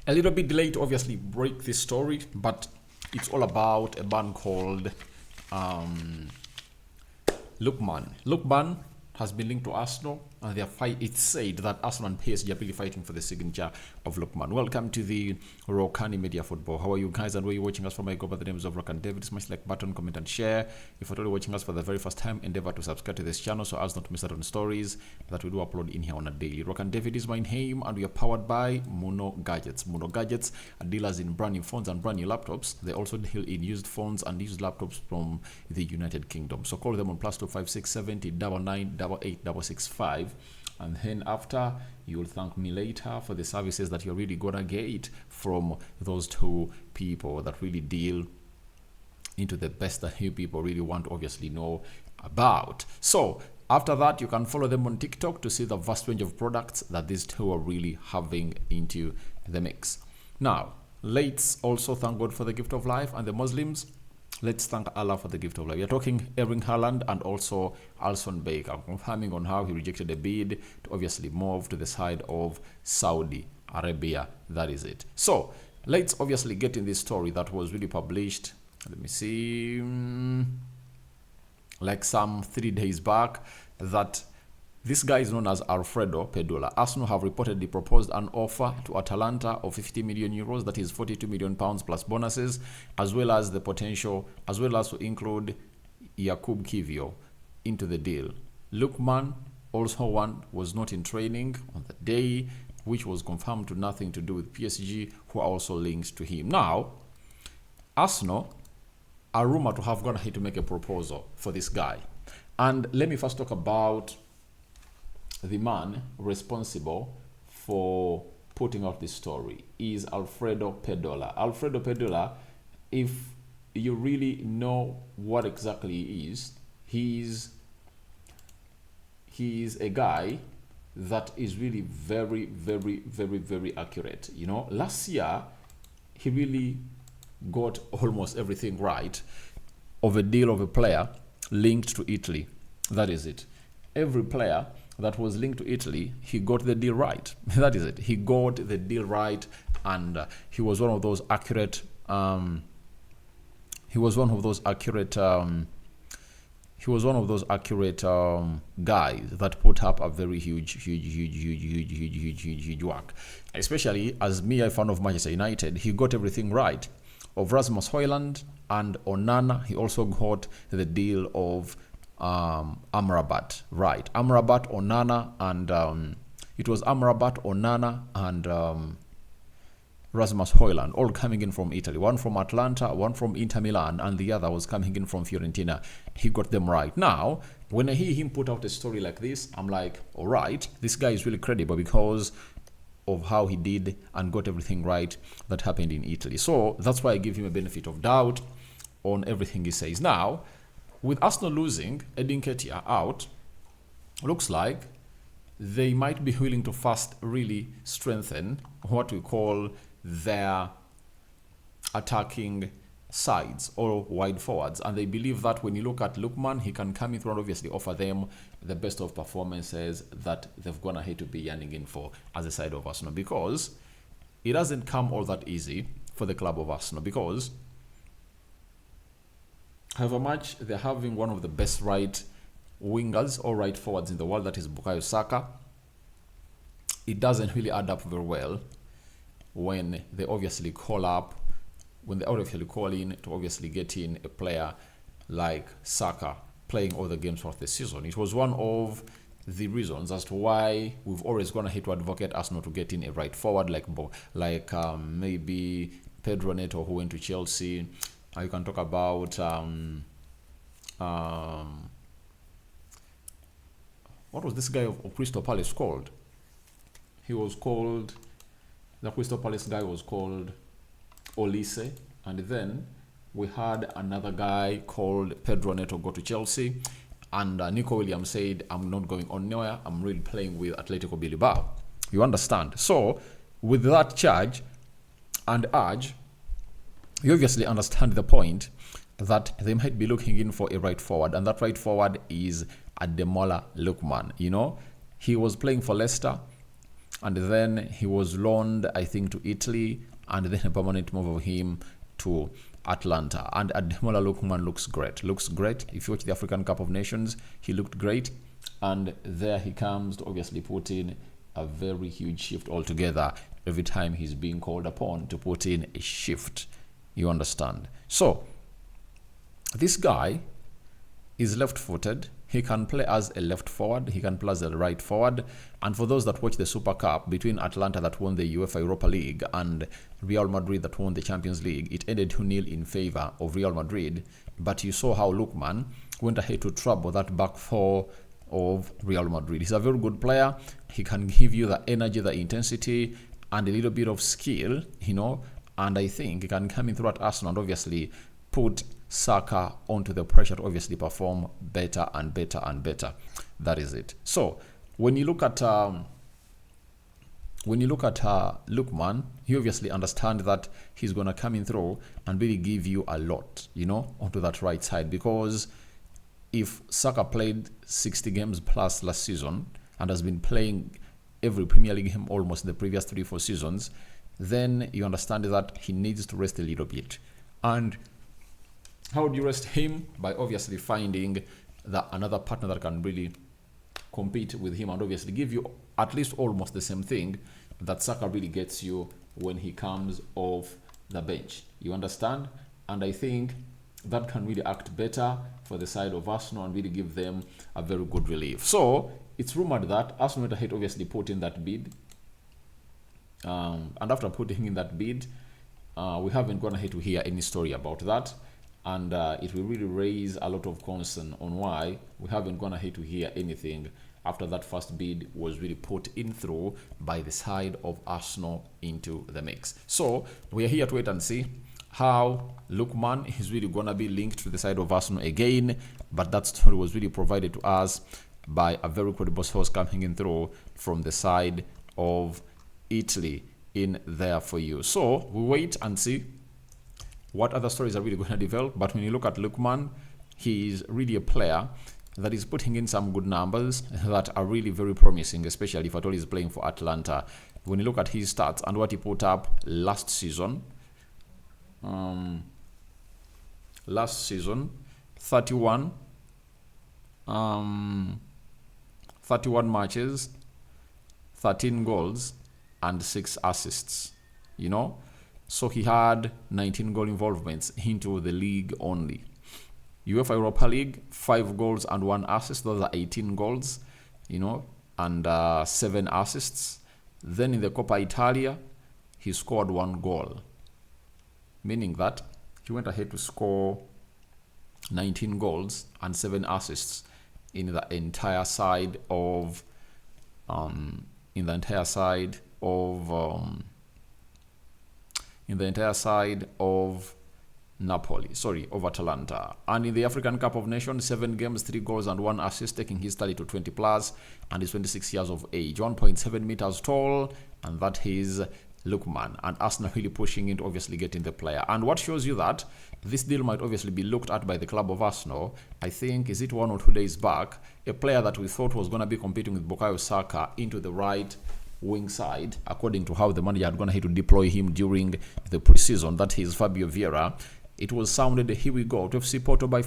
A little bit delayed to obviously break this story, but it's all about a man called Lookman. Lookman has been linked to Arsenal, and it's said that Arsenal and PSG are really fighting for the signature of Lookman. Welcome to the Rokani Media Football. How are you guys, and where are you watching us from? I go by the names of Rokani David. Smash like button, comment, and share. If you're already watching us for the very first time, endeavor to subscribe to this channel so as not to miss out on stories that we do upload in here on a daily. Rokani David is my name, and we are powered by Muno Gadgets. Muno Gadgets are dealers in brand new phones and brand new laptops. They also deal in used phones and used laptops from the United Kingdom. So call them on +256 70 99 88 665. And then after, you'll thank me later for the services that you're really gonna get from those two people that really deal into the best that you people really want to obviously know about. So after that, you can follow them on TikTok to see the vast range of products that these two are really having into the mix. Now, let's also thank God for the gift of life, and the Muslims, let's thank Allah for the gift of life. We are talking Haaland and also Alisson Baker, confirming on how he rejected a bid to obviously move to the side of Saudi Arabia. That is it. So let's obviously get in this story that was really published. Let me see, like some 3 days back, that this guy is known as Alfredo Pedrola. Arsenal have reportedly proposed an offer to Atalanta of 50 million euros, that is 42 million pounds plus bonuses, as well as the potential, as well as to include Jakub Kivio into the deal. Lookman, also one, was not in training on the day, which was confirmed to nothing to do with PSG, who are also linked to him. Now, Arsenal are rumored to have gone ahead to make a proposal for this guy. And let me first talk about the man responsible for putting out this story is Alfredo Pedrola. Alfredo Pedrola, if you really know what exactly he is, he's a guy that is really very, very, very, very accurate. You know, last year, he really got almost everything right of a deal of a player linked to Italy. That is it. Every player that was linked to Italy, he got the deal right. That is it. He got the deal right, and he was one of those accurate. He was one of those accurate. He was one of those accurate guys that put up a very huge work. Especially as me, a fan of Manchester United, he got everything right. Of Rasmus Haaland and Onana, he also got the deal of Amrabat, right? Amrabat, Onana, and it was Amrabat, Onana, and Rasmus Haaland, all coming in from Italy. One from Atlanta, one from Inter Milan, and the other was coming in from Fiorentina. He got them right. Now, when I hear him put out a story like this, I'm like, all right, this guy is really credible because of how he did and got everything right that happened in Italy. So that's why I give him a benefit of doubt on everything he says. Now, with Arsenal losing Edin Ketia out, looks like they might be willing to first really strengthen what we call their attacking sides or wide forwards. And they believe that when you look at Lookman, he can come in through and obviously offer them the best of performances that they've gone ahead to be yearning in for as a side of Arsenal, because it doesn't come all that easy for the club of Arsenal, because however much they're having one of the best right wingers or right forwards in the world, that is Bukayo Saka, it doesn't really add up very well when they obviously call in to obviously get in a player like Saka playing all the games for the season. It was one of the reasons as to why we've always gone ahead to advocate Arsenal to get in a right forward like maybe Pedro Neto, who went to Chelsea. You can talk about what was this guy of Crystal Palace called? He was called, the Crystal Palace guy was called Olise, and then we had another guy called Pedro Neto go to Chelsea, and Nico Williams said, I'm not going on nowhere, I'm really playing with Atletico Bilbao. You understand? So with that charge and urge, you obviously understand the point that they might be looking in for a right forward, and that right forward is Ademola Lookman. You know, he was playing for Leicester, and then he was loaned, I think, to Italy, and then a permanent move of him to Atlanta. And Ademola Lookman looks great. If you watch the African Cup of Nations, he looked great, and there he comes to obviously put in a very huge shift altogether every time he's being called upon to put in a shift. You understand? So this guy is left-footed. He can play as a left forward. He can play as a right forward. And for those that watch the Super Cup between Atlanta that won the UEFA Europa League and Real Madrid that won the Champions League, it ended 2-0 in favor of Real Madrid. But you saw how Lookman went ahead to trouble that back four of Real Madrid. He's a very good player. He can give you the energy, the intensity, and a little bit of skill, you know. And I think he can come in through at Arsenal and obviously put Saka onto the pressure to obviously perform better and better and better. That is it. So when you look at Lookman, you obviously understand that he's gonna come in through and really give you a lot, you know, onto that right side. Because if Saka played 60 games plus last season and has been playing every Premier League game almost in the previous 3-4 seasons, then you understand that he needs to rest a little bit. And how do you rest him? By obviously finding another partner that can really compete with him and obviously give you at least almost the same thing that Saka really gets you when he comes off the bench. You understand? And I think that can really act better for the side of Arsenal and really give them a very good relief. So it's rumored that Arsenal went ahead obviously put in that bid. And after putting in that bid, we haven't gone ahead to hear any story about that. And it will really raise a lot of concern on why we haven't gone ahead to hear anything after that first bid was really put in through by the side of Arsenal into the mix. So we are here to wait and see how Lookman is really going to be linked to the side of Arsenal again. But that story was really provided to us by a very credible source coming in through from the side of Italy in there for you. So we wait and see what other stories are really going to develop. But when you look at Lookman, he is really a player that is putting in some good numbers that are really very promising, especially if at all he's playing for Atlanta. When you look at his stats and what he put up last season, 31 matches, 13 goals and 6 assists, you know. So he had 19 goal involvements into the league only. UEFA Europa League, 5 goals and 1 assist. Those are 18 goals, you know, and 7 assists. Then in the Coppa Italia, he scored 1 goal, meaning that he went ahead to score 19 goals and 7 assists in the entire side of of Atalanta. And in the African Cup of Nations, 7 games, 3 goals and 1 assist, taking his tally to 20 plus, and he's 26 years of age, 1.7 meters tall, and that is Lookman. And Arsenal really pushing into obviously getting the player. And what shows you that this deal might obviously be looked at by the club of Arsenal, I think, is it 1 or 2 days back, a player that we thought was going to be competing with Bukayo Saka into the right wing side, according to how the manager had gone ahead to deploy him during the preseason, that is Fabio Vieira. It was sounded, here we go, to FC Porto by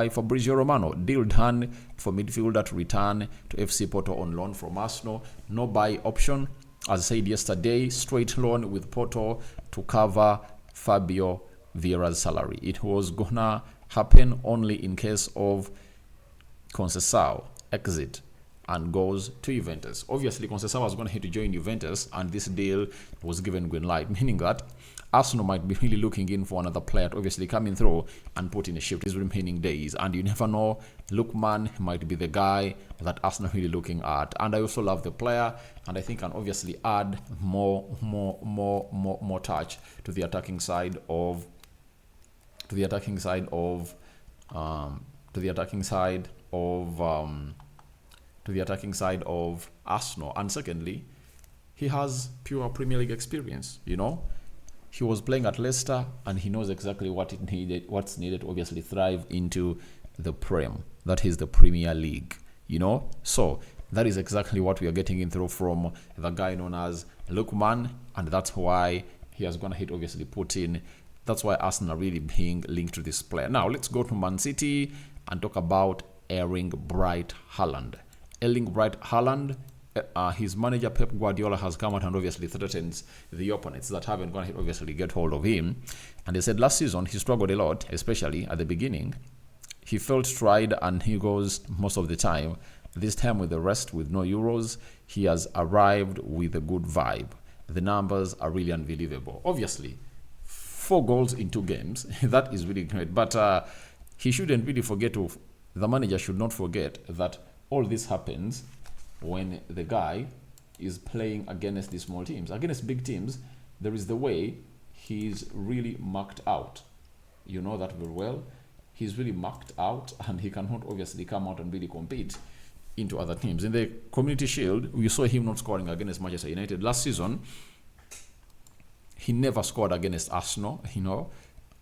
Fabrizio Romano. Deal done for midfielder to return to FC Porto on loan from Arsenal. No buy option. As I said yesterday, straight loan with Porto to cover Fabio Vieira's salary. It was gonna happen only in case of Conceição exit and goes to Juventus. Obviously, Conceição was going to have to join Juventus, and this deal was given green light, meaning that Arsenal might be really looking in for another player to obviously come in through and put in a shift his remaining days. And you never know, Lookman might be the guy that Arsenal really looking at. And I also love the player, and I think can obviously add more touch to the attacking side of Arsenal. And secondly, he has pure Premier League experience, you know. He was playing at Leicester and he knows exactly what's needed to obviously thrive into the Prem. That is the Premier League, you know. So That is exactly what we are getting in through from the guy known as Lookman, and that's why he has gone ahead, obviously put in. That's why Arsenal are really being linked to this player. Now, let's go to Man City and talk about Erling Bright Haaland. Erling Bright Haaland, his manager Pep Guardiola has come out and obviously threatens the opponents that haven't gone ahead, obviously get hold of him. And they said last season he struggled a lot, especially at the beginning. He felt tried and he goes most of the time. This time with the rest, with no Euros, he has arrived with a good vibe. The numbers are really unbelievable. Obviously, 4 goals in 2 games. That is really great. But he shouldn't really the manager should not forget that all this happens when the guy is playing against the small teams. Against big teams, there is the way he's really marked out. You know that very well. He's really marked out and he cannot obviously come out and really compete into other teams. In the Community Shield, we saw him not scoring against Manchester United. Last season, he never scored against Arsenal,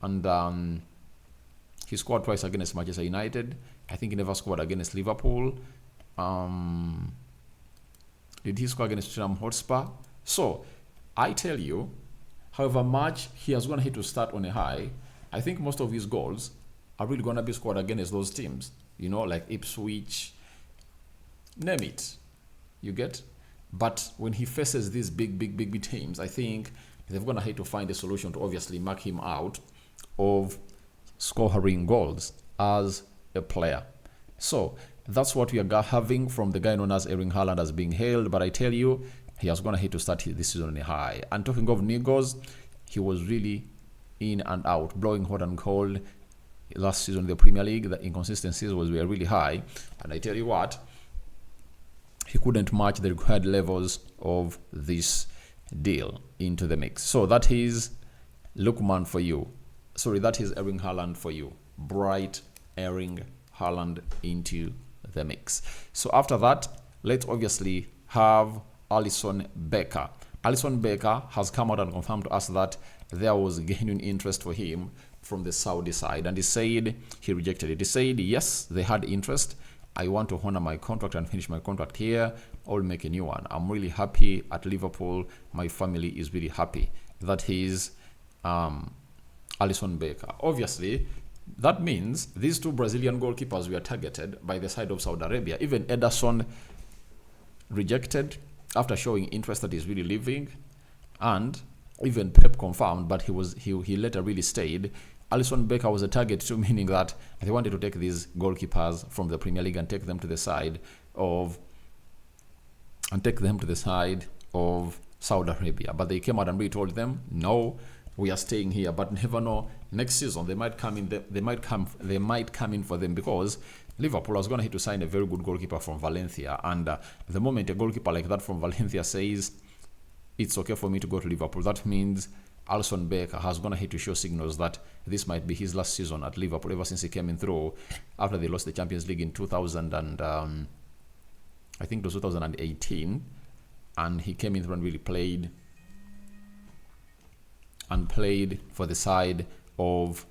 and he scored twice against Manchester United. I think he never scored against Liverpool. Did he score against Tottenham Hotspur? So, I tell you, however much he has gone ahead to start on a high, I think most of his goals are really going to be scored against those teams, like Ipswich, name it, you get? But when he faces these big teams, I think they've gone ahead to find a solution to obviously mark him out of scoring goals as a player. So that's what we are having from the guy known as Erling Haaland as being hailed. But I tell you, he has gone ahead to start this season on a high. And talking of new goals, he was really in and out, blowing hot and cold. Last season in the Premier League, the inconsistencies were really high. And I tell you what, he couldn't match the required levels of this deal into the mix. So that is Lookman for you. Sorry, that is Erling Haaland for you. Bright Erling Haaland into the mix. So after that, let's obviously have Alisson Becker. Alisson Becker has come out and confirmed to us that there was genuine interest for him from the Saudi side, and he said he rejected it. He said, yes, they had interest. I want to honor my contract and finish my contract here. I'll make a new one. I'm really happy at Liverpool. My family is really happy. That is Alisson Becker. Obviously, that means these 2 Brazilian goalkeepers were targeted by the side of Saudi Arabia. Even Ederson rejected after showing interest that he's really leaving, and even Pep confirmed, but he later really stayed. Alisson Becker was a target too, meaning that they wanted to take these goalkeepers from the Premier League and take them to the side of Saudi Arabia. But they came out and we told them, no, we are staying here. But never know, next season they might come in. They might come in for them, because Liverpool was going to hit to sign a very good goalkeeper from Valencia, and the moment a goalkeeper like that from Valencia says it's okay for me to go to Liverpool, that means Alisson Becker has gone ahead to show signals that this might be his last season at Liverpool, ever since he came in through after they lost the Champions League in 2000 and I think it was 2018, and he came in through and really played for the side of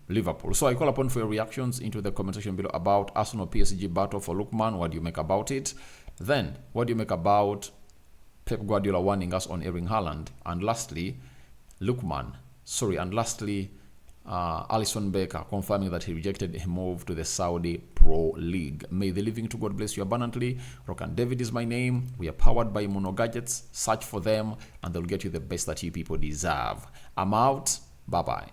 Liverpool. So I call upon for your reactions into the comment section below about Arsenal PSG battle for Lookman. What do you make about it? Then, what do you make about Pep Guardiola warning us on Erling Haaland? And lastly, Alisson Becker confirming that he rejected a move to the Saudi Pro League. May the living to God bless you abundantly. Rokani David is my name. We are powered by Mono Gadgets. Search for them and they'll get you the best that you people deserve. I'm out. Bye-bye.